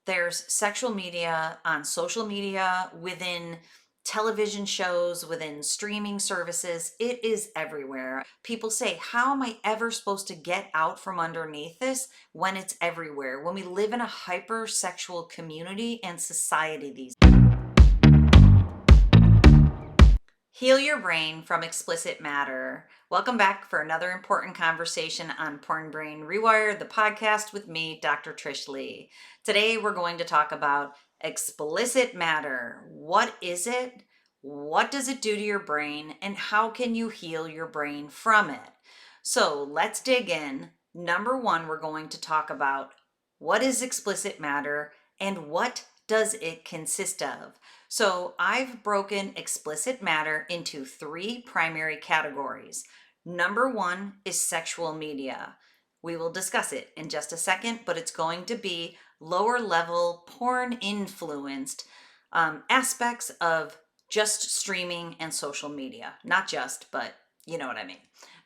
there's sexual media on social media, within television shows, within streaming services. It is everywhere. People say, how am I ever supposed to get out from underneath this when it's everywhere? When we live in a hypersexual community and society these days. Heal your brain from explicit matter. Welcome back for another important conversation on Porn Brain Rewire, the podcast with me, Dr. Trish Leigh. Today we're going to talk about explicit matter. What is it? What does it do to your brain? And how can you heal your brain from it? So let's dig in. Number one, we're going to talk about what is explicit matter and what does it consist of? So I've broken explicit matter into three primary categories. Number one is sexual media. We will discuss it in just a second, but it's going to be lower level porn influenced aspects of just streaming and social media. Not just, but you know what I mean.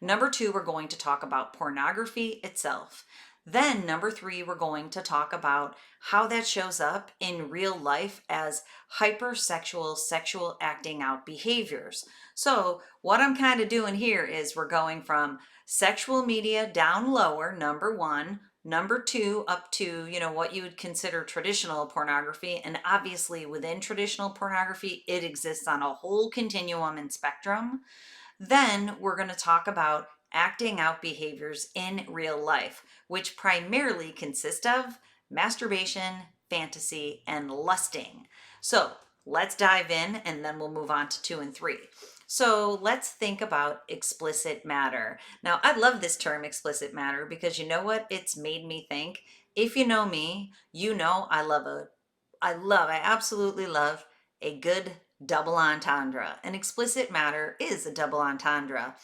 Number two, we're going to talk about pornography itself. Then, number three, we're going to talk about how that shows up in real life as hypersexual sexual acting out behaviors. So, what I'm kind of doing here is we're going from sexual media down lower, number one, number two, up to, what you would consider traditional pornography. And obviously, within traditional pornography, it exists on a whole continuum and spectrum. Then we're going to talk about acting out behaviors in real life, which primarily consist of masturbation, fantasy, and lusting. So let's dive in and then we'll move on to 2 and 3. So let's think about explicit matter. Now, I love this term explicit matter because you know what it's made me think? If you know me, you know I absolutely love a good double entendre. An explicit matter is a double entendre.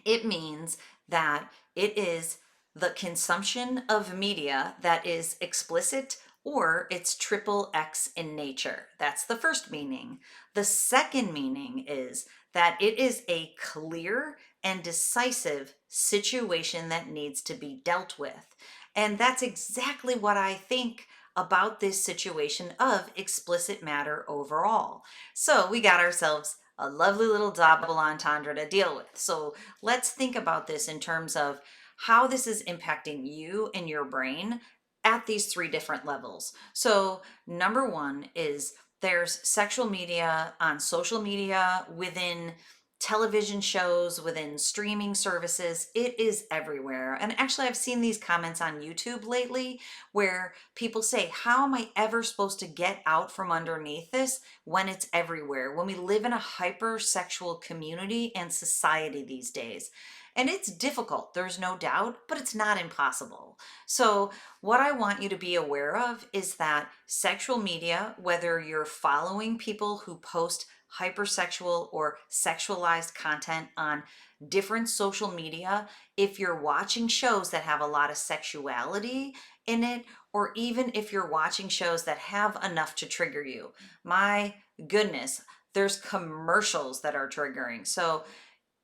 It means that it is the consumption of media that is explicit or it's triple X in nature. That's the first meaning. The second meaning is that it is a clear and decisive situation that needs to be dealt with. And that's exactly what I think about this situation of explicit matter overall. So we got ourselves a lovely little double entendre to deal with. So let's think about this in terms of how this is impacting you and your brain at these three different levels. So number one is there's sexual media on social media, within television shows, within streaming services. It is everywhere. And actually, I've seen these comments on YouTube lately where people say, how am I ever supposed to get out from underneath this when it's everywhere? When we live in a hypersexual community and society these days. And it's difficult, there's no doubt, but it's not impossible. So, what I want you to be aware of is that sexual media, whether you're following people who post hypersexual or sexualized content on different social media, if you're watching shows that have a lot of sexuality in it, or even if you're watching shows that have enough to trigger you, my goodness, there's commercials that are triggering. So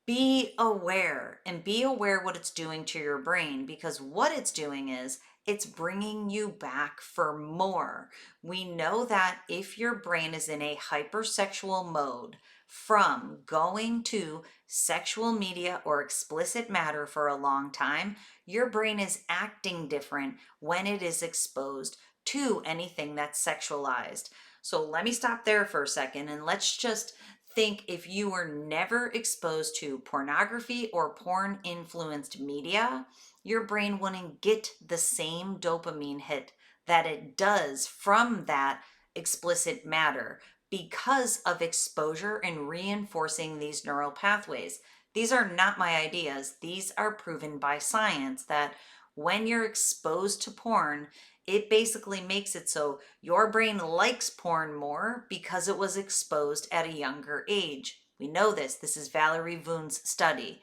be aware and be aware what it's doing to your brain, because what it's doing is it's bringing you back for more. We know that if your brain is in a hypersexual mode from going to sexual media or explicit matter for a long time, your brain is acting different when it is exposed to anything that's sexualized. So let me stop there for a second and let's just think, if you were never exposed to pornography or porn influenced media, your brain wouldn't get the same dopamine hit that it does from that explicit matter because of exposure and reinforcing these neural pathways. These are not my ideas. These are proven by science that when you're exposed to porn, it basically makes it so your brain likes porn more because it was exposed at a younger age. We know this. This is Valerie Voon's study.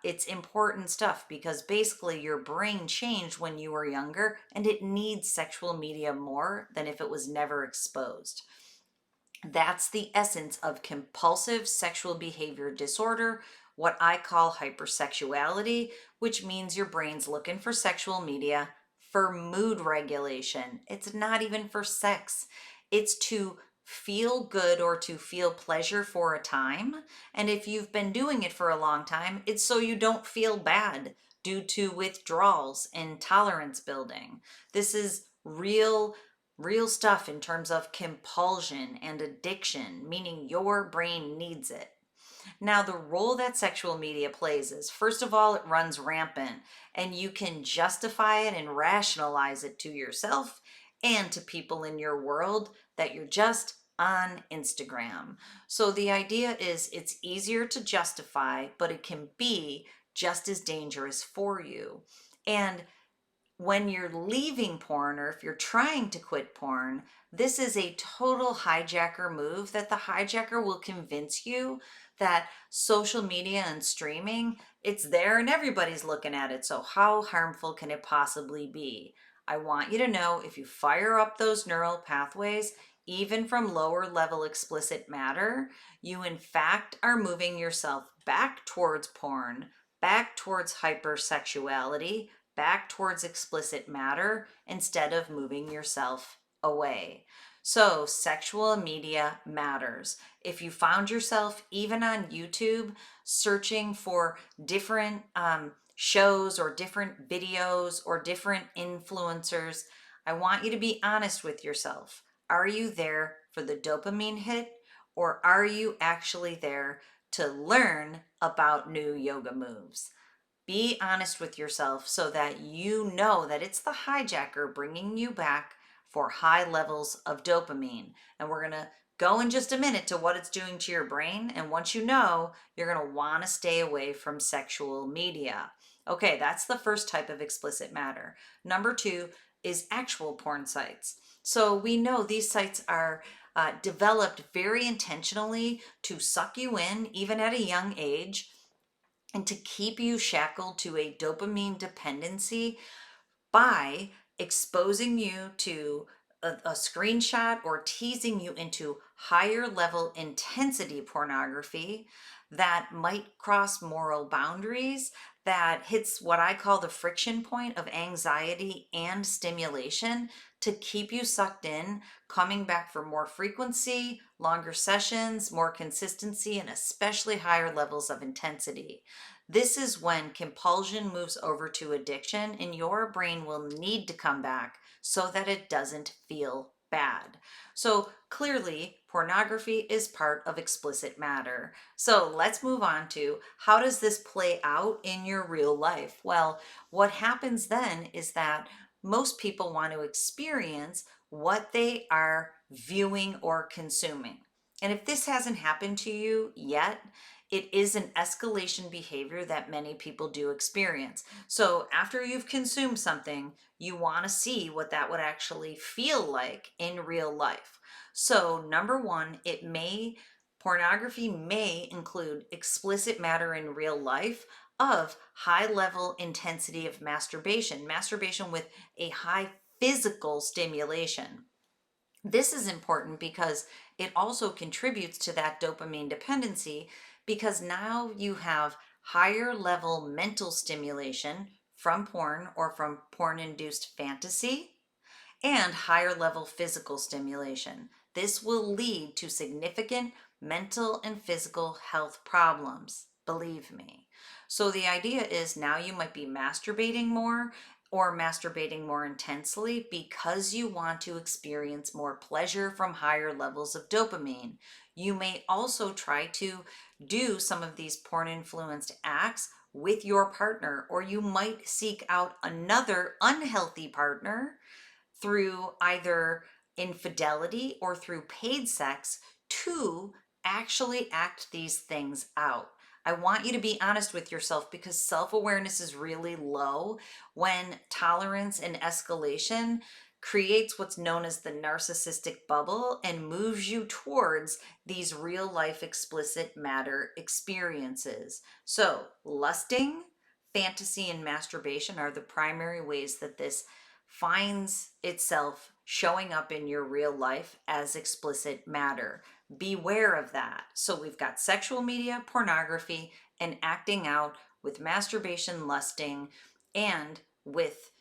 It's important stuff because basically your brain changed when you were younger and it needs sexual media more than if it was never exposed. That's the essence of compulsive sexual behavior disorder, what I call hypersexuality, which means your brain's looking for sexual media for mood regulation. It's not even for sex. It's to feel good or to feel pleasure for a time. And if you've been doing it for a long time, it's so you don't feel bad due to withdrawals and tolerance building. This is real stuff in terms of compulsion and addiction, meaning your brain needs it. Now, the role that sexual media plays is, first of all, it runs rampant, and you can justify it and rationalize it to yourself and to people in your world that you're just on Instagram. So the idea is it's easier to justify, but it can be just as dangerous for you. And when you're leaving porn or if you're trying to quit porn, this is a total hijacker move that the hijacker will convince you that social media and streaming, it's there and everybody's looking at it. So how harmful can it possibly be? I want you to know if you fire up those neural pathways, even from lower level explicit matter, you in fact are moving yourself back towards porn, back towards hypersexuality, back towards explicit matter instead of moving yourself away. So, sexual media matters. If you found yourself even on YouTube searching for different shows or different videos or different influencers, I want you to be honest with yourself. Are you there for the dopamine hit, or are you actually there to learn about new yoga moves? Be honest with yourself so that you know that it's the hijacker bringing you back for high levels of dopamine. And we're going to go in just a minute to what it's doing to your brain. And once you know, you're going to want to stay away from sexual media. Okay, that's the first type of explicit matter. Number two is actual porn sites. So we know these sites are developed very intentionally to suck you in, even at a young age, and to keep you shackled to a dopamine dependency by exposing you to a screenshot or teasing you into higher level intensity pornography that might cross moral boundaries, that hits what I call the friction point of anxiety and stimulation to keep you sucked in, coming back for more frequency, longer sessions, more consistency, and especially higher levels of intensity. This is when compulsion moves over to addiction, and your brain will need to come back so that it doesn't feel bad. So clearly, pornography is part of explicit matter. So let's move on to how does this play out in your real life? Well, what happens then is that most people want to experience what they are viewing or consuming. And if this hasn't happened to you yet, it is an escalation behavior that many people do experience. So after you've consumed something, you want to see what that would actually feel like in real life. So number one, pornography may include explicit matter in real life of high level intensity of masturbation with a high physical stimulation. This is important because it also contributes to that dopamine dependency, because now you have higher level mental stimulation from porn or from porn induced fantasy and higher level physical stimulation. This will lead to significant mental and physical health problems, believe me. So the idea is now you might be masturbating more or masturbating more intensely because you want to experience more pleasure from higher levels of dopamine. You may also try to do some of these porn influenced acts with your partner, or you might seek out another unhealthy partner through either infidelity or through paid sex to actually act these things out. I want you to be honest with yourself, because self-awareness is really low when tolerance and escalation creates what's known as the narcissistic bubble and moves you towards these real life explicit matter experiences. So, lusting, fantasy, and masturbation are the primary ways that this finds itself showing up in your real life as explicit matter. Beware of that. So we've got sexual media, pornography, and acting out with masturbation, lusting, and with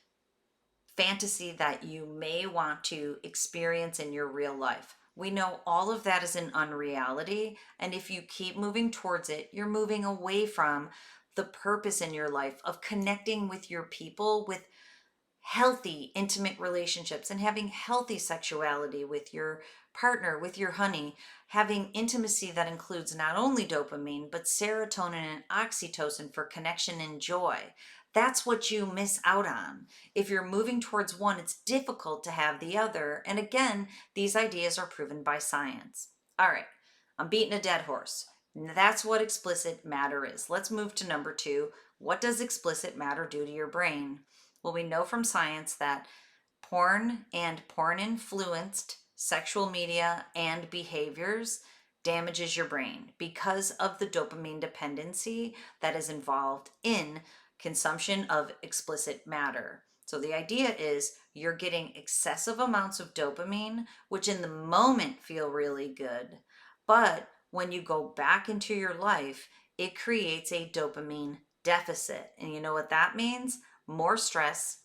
fantasy that you may want to experience in your real life. We know all of that is an unreality, and if you keep moving towards it, you're moving away from the purpose in your life of connecting with your people, with healthy, intimate relationships, and having healthy sexuality with your partner, with your honey, having intimacy that includes not only dopamine, but serotonin and oxytocin for connection and joy. That's what you miss out on. If you're moving towards one, it's difficult to have the other. And again, these ideas are proven by science. All right, I'm beating a dead horse. That's what explicit matter is. Let's move to number 2. What does explicit matter do to your brain? Well, we know from science that porn and porn-influenced sexual media and behaviors damages your brain because of the dopamine dependency that is involved in consumption of explicit matter. So the idea is you're getting excessive amounts of dopamine, which in the moment feel really good, but when you go back into your life, it creates a dopamine deficit. And you know what that means? More stress,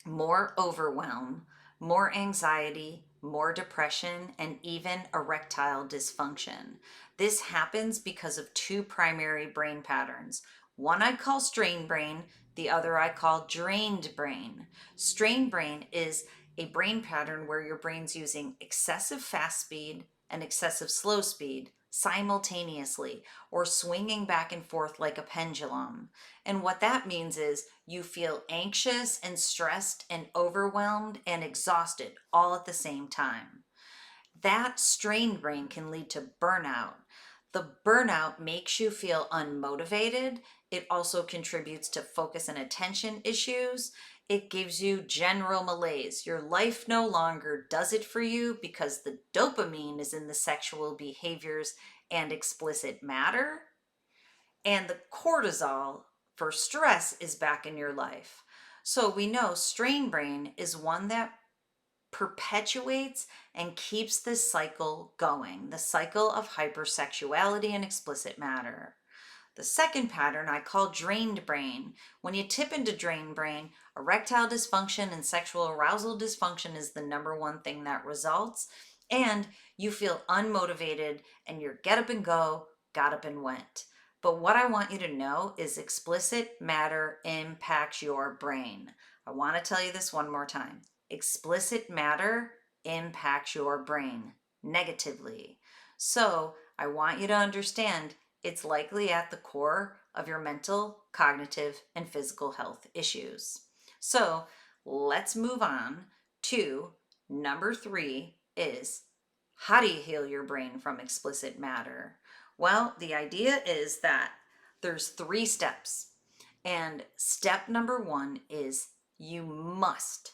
more overwhelm, more anxiety, more depression, and even erectile dysfunction. This happens because of 2 primary brain patterns. One I call strained brain, the other I call drained brain. Strained brain is a brain pattern where your brain's using excessive fast speed and excessive slow speed simultaneously, or swinging back and forth like a pendulum. And what that means is you feel anxious and stressed and overwhelmed and exhausted all at the same time. That strained brain can lead to burnout. The burnout makes you feel unmotivated. It also contributes to focus and attention issues. It gives you general malaise. Your life no longer does it for you because the dopamine is in the sexual behaviors and explicit matter, and the cortisol for stress is back in your life. So we know strain brain is one that perpetuates and keeps this cycle going, the cycle of hypersexuality and explicit matter. The second pattern I call drained brain. When you tip into drained brain, erectile dysfunction and sexual arousal dysfunction is the number one thing that results, and you feel unmotivated and you're get up and go, got up and went. But what I want you to know is explicit matter impacts your brain. I want to tell you this one more time. Explicit matter impacts your brain negatively. So I want you to understand it's likely at the core of your mental, cognitive, and physical health issues. So let's move on to number 3 is, how do you heal your brain from explicit matter? Well, the idea is that there's 3 steps. And step number 1 is you must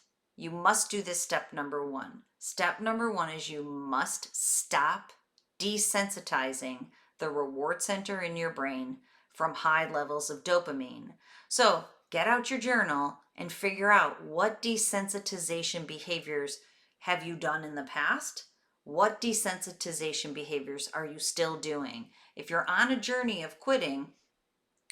do this step number 1. Step number 1 is you must stop desensitizing the reward center in your brain from high levels of dopamine. So get out your journal and figure out what desensitization behaviors have you done in the past? What desensitization behaviors are you still doing? If you're on a journey of quitting,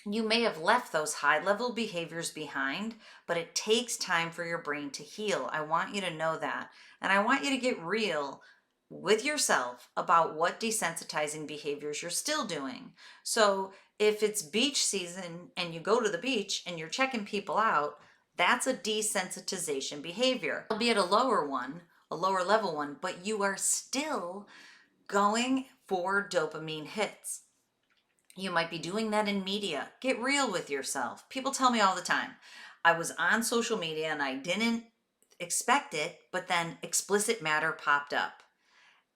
you may have left those high level behaviors behind, but it takes time for your brain to heal. I want you to know that. And I want you to get real with yourself about what desensitizing behaviors you're still doing. So if it's beach season and you go to the beach and you're checking people out, that's a desensitization behavior. Albeit a lower one, a lower level one, but you are still going for dopamine hits. You might be doing that in media. Get real with yourself. People tell me all the time, I was on social media and I didn't expect it, but then explicit matter popped up.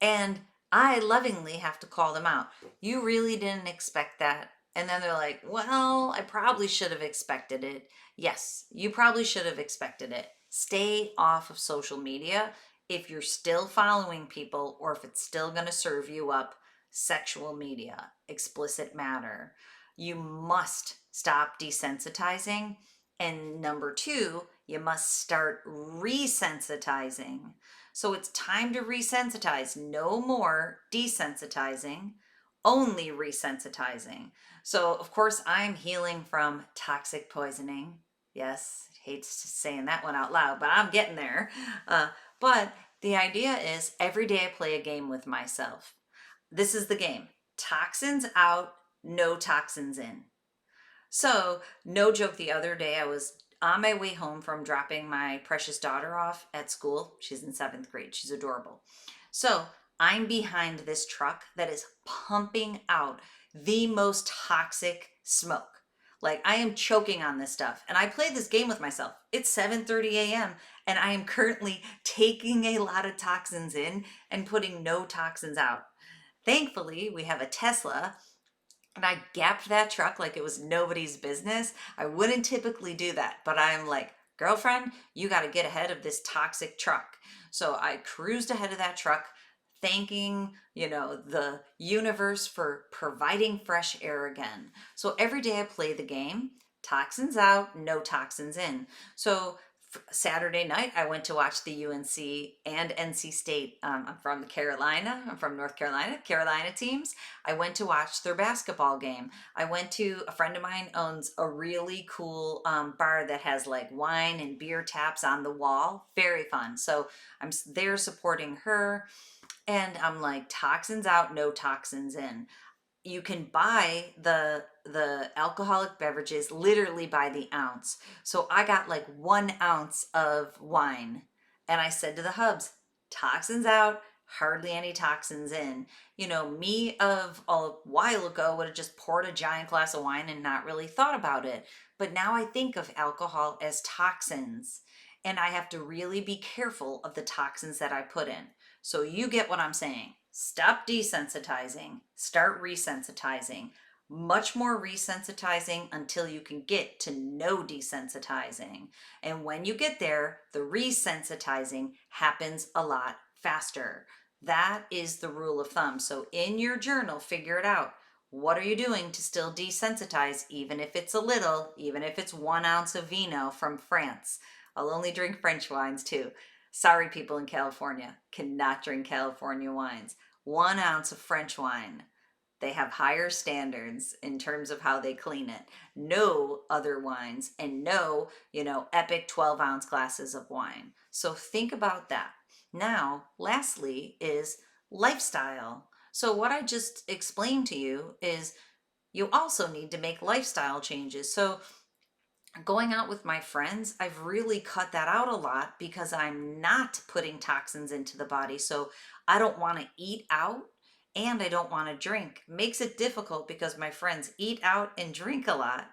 And I lovingly have to call them out. You really didn't expect that. And then they're like, well, I probably should have expected it. Yes, you probably should have expected it. Stay off of social media if you're still following people or if it's still going to serve you up sexual media, explicit matter. You must stop desensitizing. And number 2, you must start resensitizing. So it's time to resensitize. No more desensitizing, only resensitizing. So of course I'm healing from toxic poisoning. Yes, Hate saying that one out loud, but I'm getting there. But the idea is every day I play a game with myself. This is the game. Toxins out, no toxins in. So, no joke, the other day I was on my way home from dropping my precious daughter off at school. She's in seventh grade, she's adorable. So, I'm behind this truck that is pumping out the most toxic smoke. Like, I am choking on this stuff. And I play this game with myself. It's 7:30 a.m. and I am currently taking a lot of toxins in and putting no toxins out. Thankfully, we have a Tesla and I gapped that truck like it was nobody's business. I wouldn't typically do that, but I'm like, girlfriend, you got to get ahead of this toxic truck. So I cruised ahead of that truck, thanking, the universe for providing fresh air again. So every day I play the game, toxins out, no toxins in. So Saturday night, I went to watch the UNC and NC State. I'm from North Carolina, Carolina teams. I went to watch their basketball game. I went to, a friend of mine owns a really cool bar that has like wine and beer taps on the wall. Very fun. So I'm there supporting her. And I'm like, toxins out, no toxins in. You can buy the alcoholic beverages literally by the ounce. So I got like 1 ounce of wine, and I said to the hubs, toxins out, hardly any toxins in. Me of a while ago would have just poured a giant glass of wine and not really thought about it. But now I think of alcohol as toxins, and I have to really be careful of the toxins that I put in. So you get what I'm saying. Stop desensitizing, start resensitizing. Much more resensitizing until you can get to no desensitizing. And when you get there, the resensitizing happens a lot faster. That is the rule of thumb. So in your journal, figure it out. What are you doing to still desensitize, even if it's a little, even if it's 1 ounce of vino from France? I'll only drink French wines too. Sorry, people in California, cannot drink California wines. 1 ounce of French wine. They have higher standards in terms of how they clean it. No other wines, and no, epic 12-ounce glasses of wine. So think about that. Now, lastly, is lifestyle. So what I just explained to you is you also need to make lifestyle changes. So going out with my friends, I've really cut that out a lot because I'm not putting toxins into the body. So I don't want to eat out and I don't want to drink. Makes it difficult because my friends eat out and drink a lot.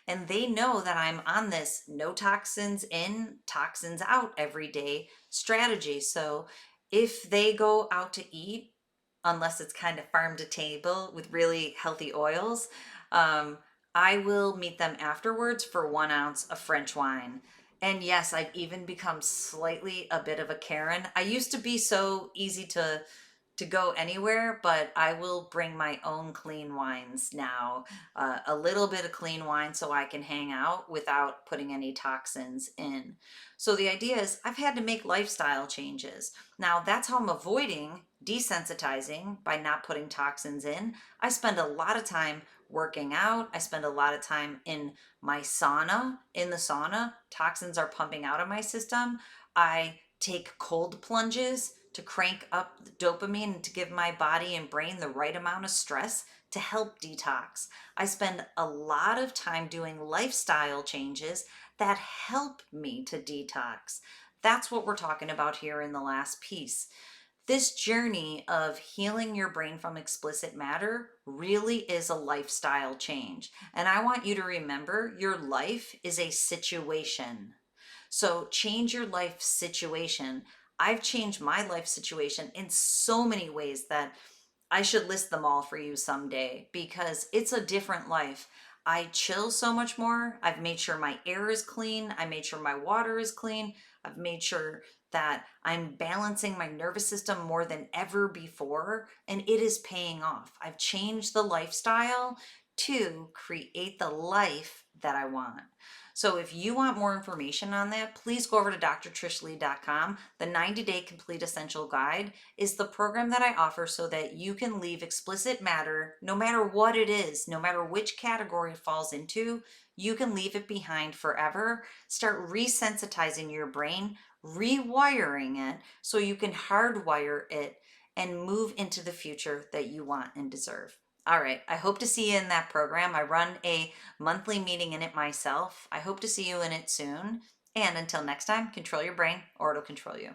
And they know that I'm on this no toxins in, toxins out every day strategy. So if they go out to eat, unless it's kind of farm to table with really healthy oils, I will meet them afterwards for 1 ounce of French wine. And yes, I've even become slightly a bit of a Karen. I used to be so easy to go anywhere, but I will bring my own clean wines now. A little bit of clean wine so I can hang out without putting any toxins in. So the idea is I've had to make lifestyle changes. Now that's how I'm avoiding desensitizing by not putting toxins in. I spend a lot of time working out. I spend a lot of time in my sauna. In the sauna, toxins are pumping out of my system. I take cold plunges to crank up the dopamine and to give my body and brain the right amount of stress to help detox. I spend a lot of time doing lifestyle changes that help me to detox. That's what we're talking about here in the last piece. This journey of healing your brain from explicit matter really is a lifestyle change. And I want you to remember your life is a situation. So change your life situation. I've changed my life situation in so many ways that I should list them all for you someday because it's a different life. I chill so much more. I've made sure my air is clean. I made sure my water is clean. I've made sure that I'm balancing my nervous system more than ever before, and it is paying off. I've changed the lifestyle to create the life that I want. So if you want more information on that, please go over to drtrishleigh.com. The 90-Day Complete Essential Guide is the program that I offer so that you can leave explicit matter, no matter what it is, no matter which category it falls into, you can leave it behind forever. Start resensitizing your brain, rewiring it so you can hardwire it and move into the future that you want and deserve. All right, I hope to see you in that program. I run a monthly meeting in it myself. I hope to see you in it soon. And until next time, control your brain or it'll control you.